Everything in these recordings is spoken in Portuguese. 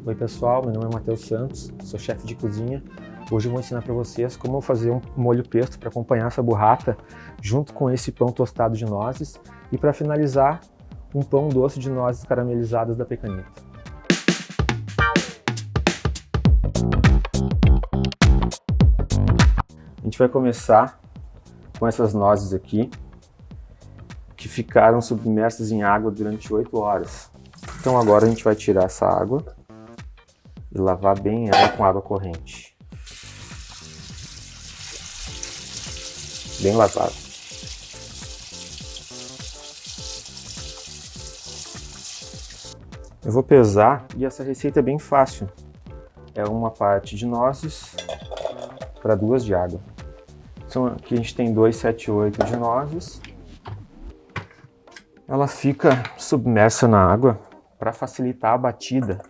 Oi pessoal, meu nome é Matheus Santos, sou chefe de cozinha. Hoje eu vou ensinar para vocês como fazer um molho pesto para acompanhar essa burrata junto com esse pão tostado de nozes e para finalizar um pão doce de nozes caramelizadas da Pecanita. A gente vai começar com essas nozes aqui que ficaram submersas em água durante 8 horas. Então agora a gente vai tirar essa água e lavar bem ela com água corrente. Bem lavado. Eu vou pesar e essa receita é bem fácil. É uma parte de nozes para 2 de água. Então aqui a gente tem 278 de nozes. Ela fica submersa na água para facilitar a batida.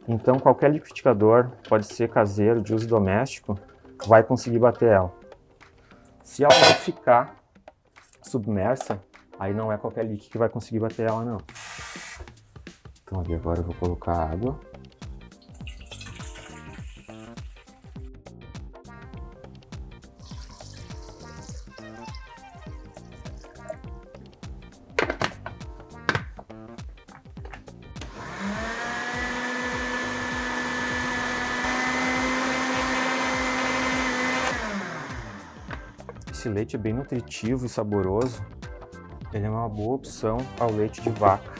Então qualquer liquidificador, pode ser caseiro, de uso doméstico, vai conseguir bater ela. Se ela não ficar submersa, aí não é qualquer líquido que vai conseguir bater ela não. Então aqui agora eu vou colocar água. Esse leite é bem nutritivo e saboroso. Ele é uma boa opção ao leite de vaca.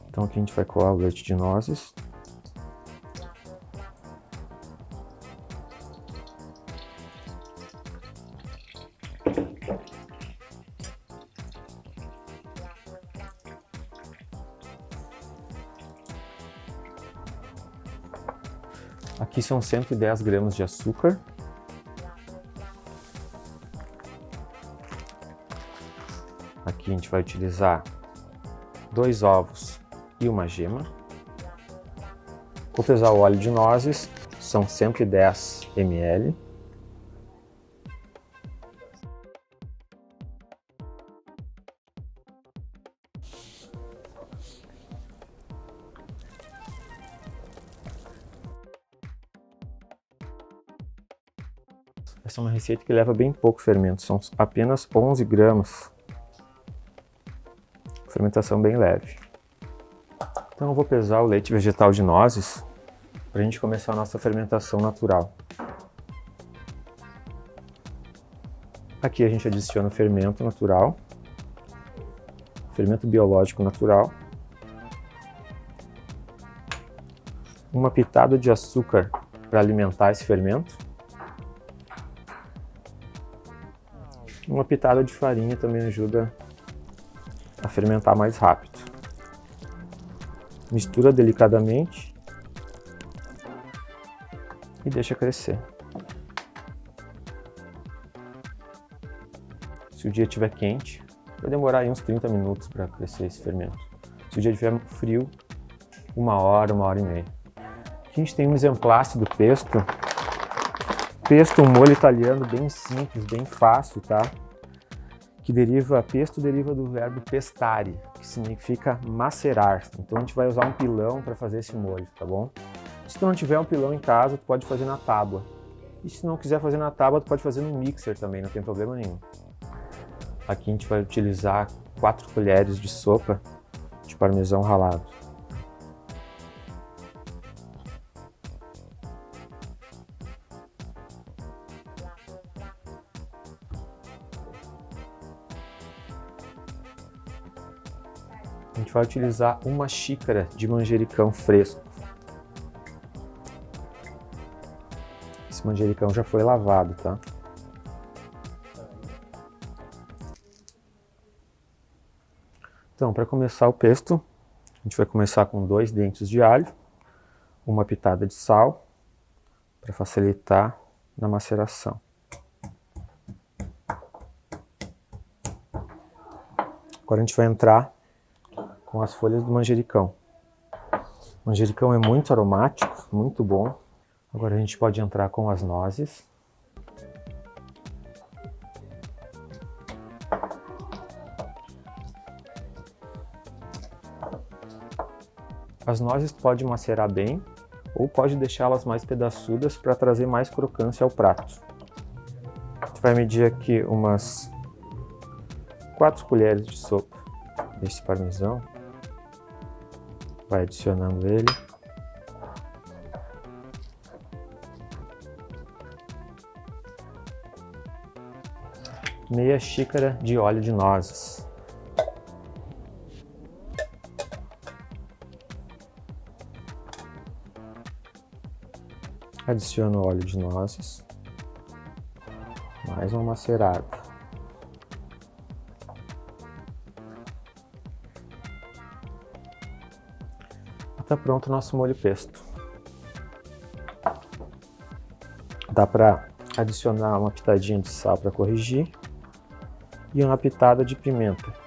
Então aqui a gente vai coar o leite de nozes. Aqui são 110 gramas de açúcar. Aqui a gente vai utilizar 2 ovos e uma gema. Vou pesar o óleo de nozes, são 110 ml. Essa é uma receita que leva bem pouco fermento, são apenas 11 gramas. Fermentação bem leve. Então eu vou pesar o leite vegetal de nozes para a gente começar a nossa fermentação natural. Aqui a gente adiciona o fermento natural, fermento biológico natural, uma pitada de açúcar para alimentar esse fermento, uma pitada de farinha também ajuda a fermentar mais rápido. Mistura delicadamente e deixa crescer. Se o dia estiver quente, vai demorar aí uns 30 minutos para crescer esse fermento. Se o dia estiver frio, 1 hora, 1 hora e meia. Aqui a gente tem um emplaste do pesto. Pesto é um molho italiano bem simples, bem fácil, tá? Pesto deriva do verbo pestare, que significa macerar. Então a gente vai usar um pilão para fazer esse molho, tá bom? Se tu não tiver um pilão em casa, tu pode fazer na tábua. E se não quiser fazer na tábua, tu pode fazer no mixer também, não tem problema nenhum. Aqui a gente vai utilizar 4 colheres de sopa de parmesão ralado. A gente vai utilizar 1 xícara de manjericão fresco. Esse manjericão já foi lavado, tá? Então, para começar o pesto, a gente vai começar com 2 dentes de alho, uma pitada de sal, para facilitar na maceração. Agora a gente vai entrar com as folhas do manjericão. O manjericão é muito aromático, muito bom. Agora a gente pode entrar com as nozes. As nozes pode macerar bem ou pode deixá-las mais pedaçudas para trazer mais crocância ao prato. A gente vai medir aqui umas 4 colheres de sopa desse parmesão. Vai adicionando ele. Meia xícara de óleo de nozes. Adiciono o óleo de nozes. Mais uma macerada. Está pronto o nosso molho pesto. Dá para adicionar uma pitadinha de sal para corrigir e uma pitada de pimenta.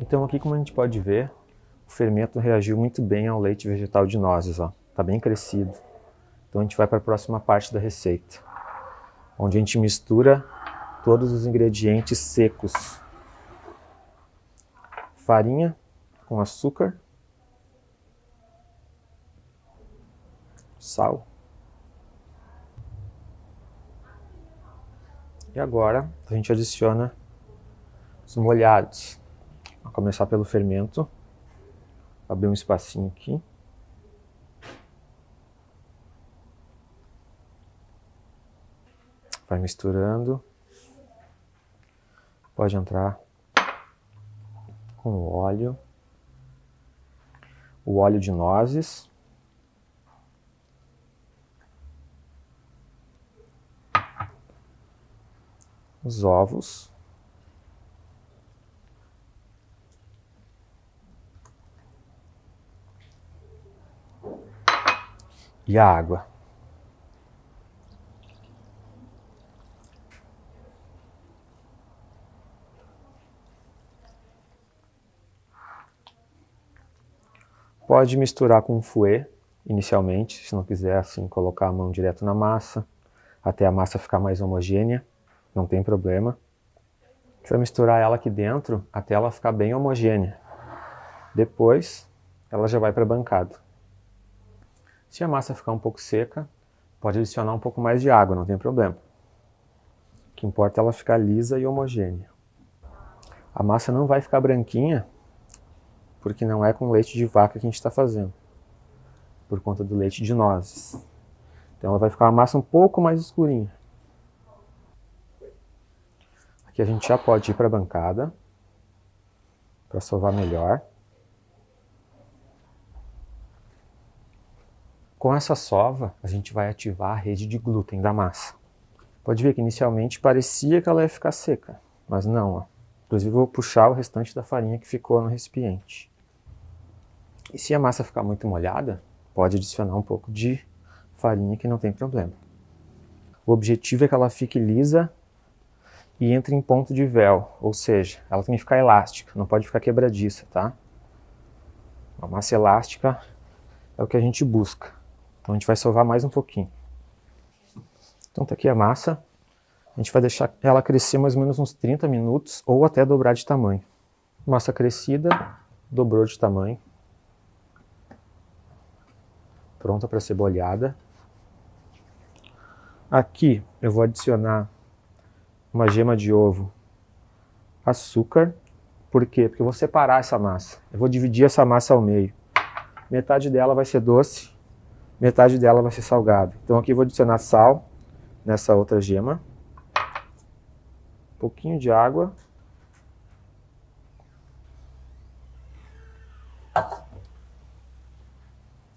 Então aqui, como a gente pode ver, o fermento reagiu muito bem ao leite vegetal de nozes, ó. Tá bem crescido. Então a gente vai para a próxima parte da receita, onde a gente mistura todos os ingredientes secos. Farinha com açúcar, sal. E agora a gente adiciona os molhados. Vou começar pelo fermento. Abrir um espacinho aqui. Vai misturando. Pode entrar com o óleo de nozes. Os ovos. E a água. Pode misturar com fouet inicialmente, se não quiser assim colocar a mão direto na massa, até a massa ficar mais homogênea, não tem problema. A gente vai misturar ela aqui dentro até ela ficar bem homogênea. Depois ela já vai para a bancada. Se a massa ficar um pouco seca, pode adicionar um pouco mais de água, não tem problema. O que importa é ela ficar lisa e homogênea. A massa não vai ficar branquinha, porque não é com leite de vaca que a gente está fazendo, por conta do leite de nozes. Então ela vai ficar uma massa um pouco mais escurinha. Aqui a gente já pode ir para a bancada, para sovar melhor. Com essa sova, a gente vai ativar a rede de glúten da massa. Pode ver que inicialmente parecia que ela ia ficar seca, mas não, ó. Inclusive eu vou puxar o restante da farinha que ficou no recipiente. E se a massa ficar muito molhada, pode adicionar um pouco de farinha que não tem problema. O objetivo é que ela fique lisa e entre em ponto de véu, ou seja, ela tem que ficar elástica, não pode ficar quebradiça, tá? A massa elástica é o que a gente busca. Então a gente vai sovar mais um pouquinho. Então tá aqui a massa. A gente vai deixar ela crescer mais ou menos uns 30 minutos ou até dobrar de tamanho. Massa crescida, dobrou de tamanho. Pronta para ser bolhada. Aqui eu vou adicionar uma gema de ovo, açúcar. Por quê? Porque eu vou separar essa massa. Eu vou dividir essa massa ao meio. Metade dela vai ser doce, metade dela vai ser salgada. Então aqui eu vou adicionar sal nessa outra gema. Um pouquinho de água.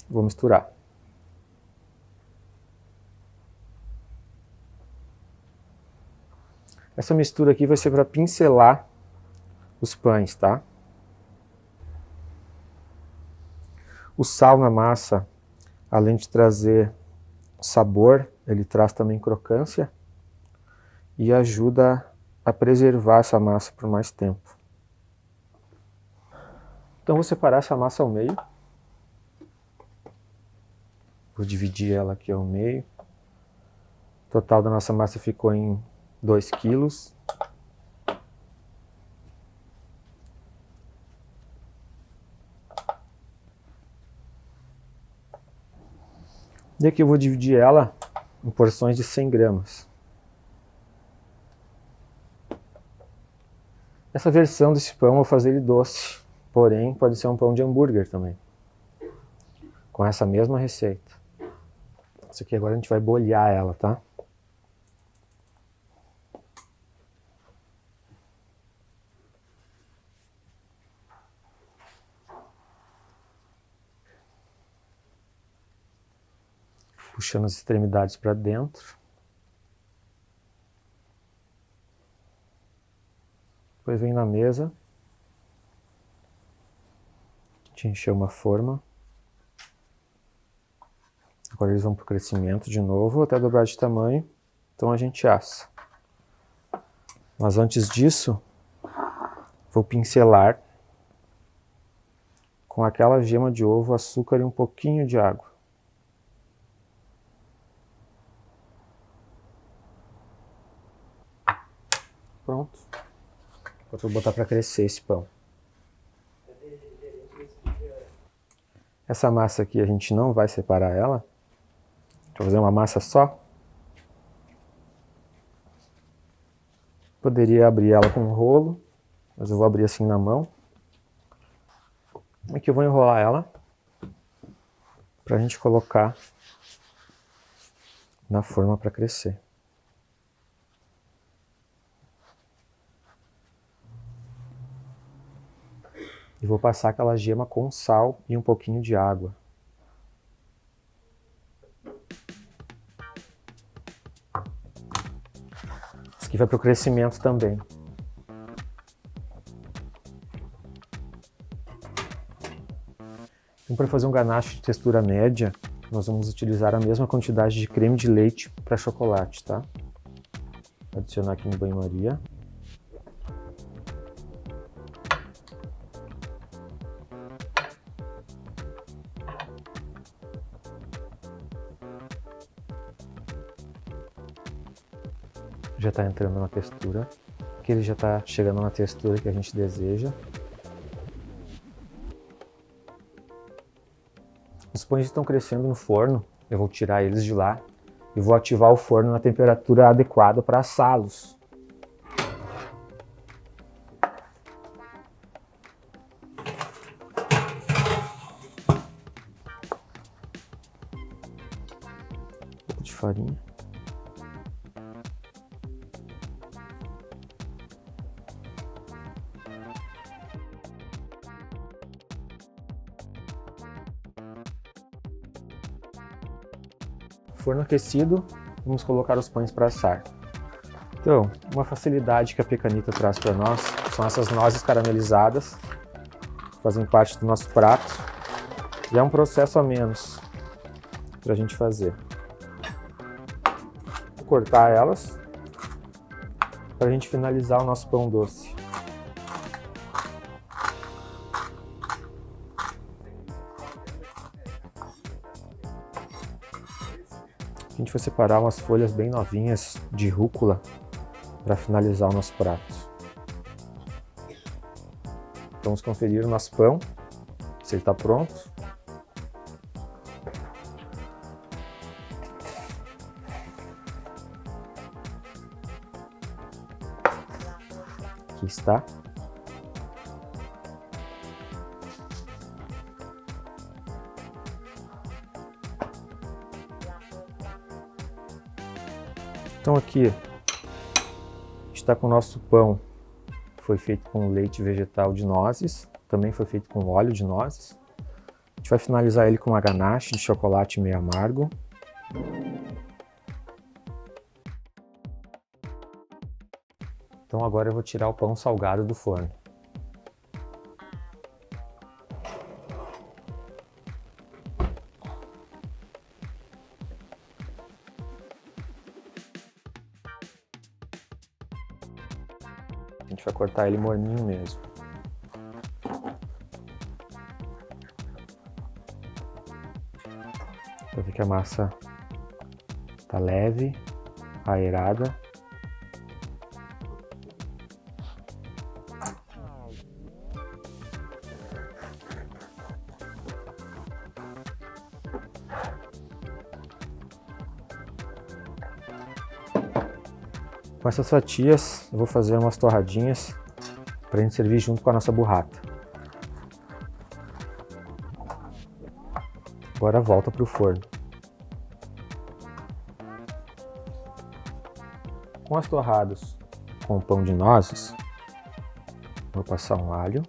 Vou misturar. Essa mistura aqui vai ser para pincelar os pães, tá? O sal na massa, além de trazer sabor, ele traz também crocância e ajuda a preservar essa massa por mais tempo. Então vou separar essa massa ao meio. Vou dividir ela aqui ao meio. O total da nossa massa ficou em 2 quilos. E aqui eu vou dividir ela em porções de 100 gramas. Essa versão desse pão eu vou fazer ele doce, porém pode ser um pão de hambúrguer também, com essa mesma receita. Isso aqui agora a gente vai bolhar ela, tá? Puxando as extremidades para dentro. Depois vem na mesa. A gente encheu uma forma. Agora eles vão para o crescimento de novo, até dobrar de tamanho. Então a gente assa. Mas antes disso, vou pincelar com aquela gema de ovo, açúcar e um pouquinho de água. Pronto. Agora vou botar para crescer esse pão. Essa massa aqui a gente não vai separar ela. Vou fazer uma massa só. Poderia abrir ela com um rolo, mas eu vou abrir assim na mão. Aqui eu vou enrolar ela para a gente colocar na forma para crescer. E vou passar aquela gema com sal e um pouquinho de água. Isso aqui vai para o crescimento também. Então, para fazer um ganache de textura média, nós vamos utilizar a mesma quantidade de creme de leite para chocolate, tá? Vou adicionar aqui no banho-maria. Já está entrando na textura, que ele já está chegando na textura que a gente deseja. Os pães estão crescendo no forno, eu vou tirar eles de lá e vou ativar o forno na temperatura adequada para assá-los. Um pouco de farinha. Forno aquecido, vamos colocar os pães para assar. Então, uma facilidade que a Pecanita traz para nós são essas nozes caramelizadas, que fazem parte do nosso prato, e é um processo a menos para a gente fazer. Vou cortar elas para a gente finalizar o nosso pão doce. A gente vai separar umas folhas bem novinhas de rúcula para finalizar o nosso prato. Vamos conferir o nosso pão, se ele está pronto. Aqui está. Então aqui está com o nosso pão, foi feito com leite vegetal de nozes, também foi feito com óleo de nozes. A gente vai finalizar ele com uma ganache de chocolate meio amargo. Então agora eu vou tirar o pão salgado do forno. A gente vai cortar ele morninho mesmo. Para ver que a massa está leve, aerada. Com essas fatias, eu vou fazer umas torradinhas para a gente servir junto com a nossa burrata. Agora volta para o forno. Com as torradas com pão de nozes, vou passar um alho,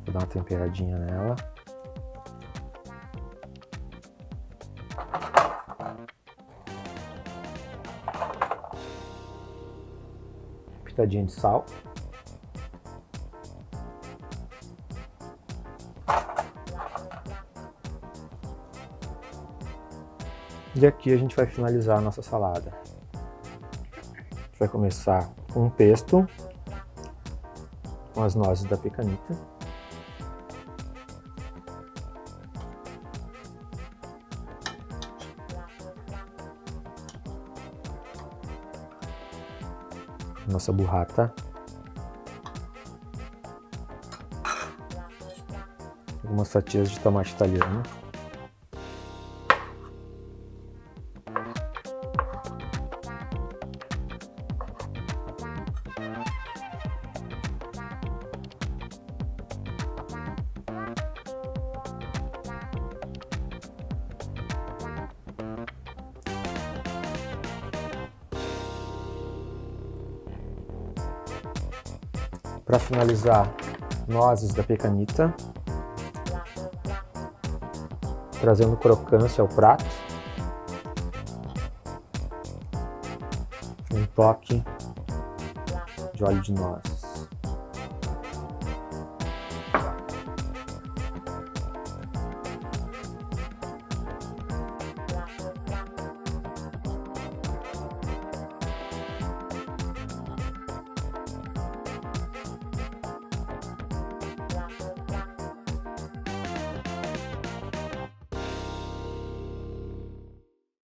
vou dar uma temperadinha nela. Pitadinha de sal. E aqui a gente vai finalizar a nossa salada. A gente vai começar com um pesto, com as nozes da pecanita. Nossa burrata. Algumas fatias de tomate italiano. Para finalizar, nozes da pecanita, trazendo crocância ao prato, um toque de óleo de noz.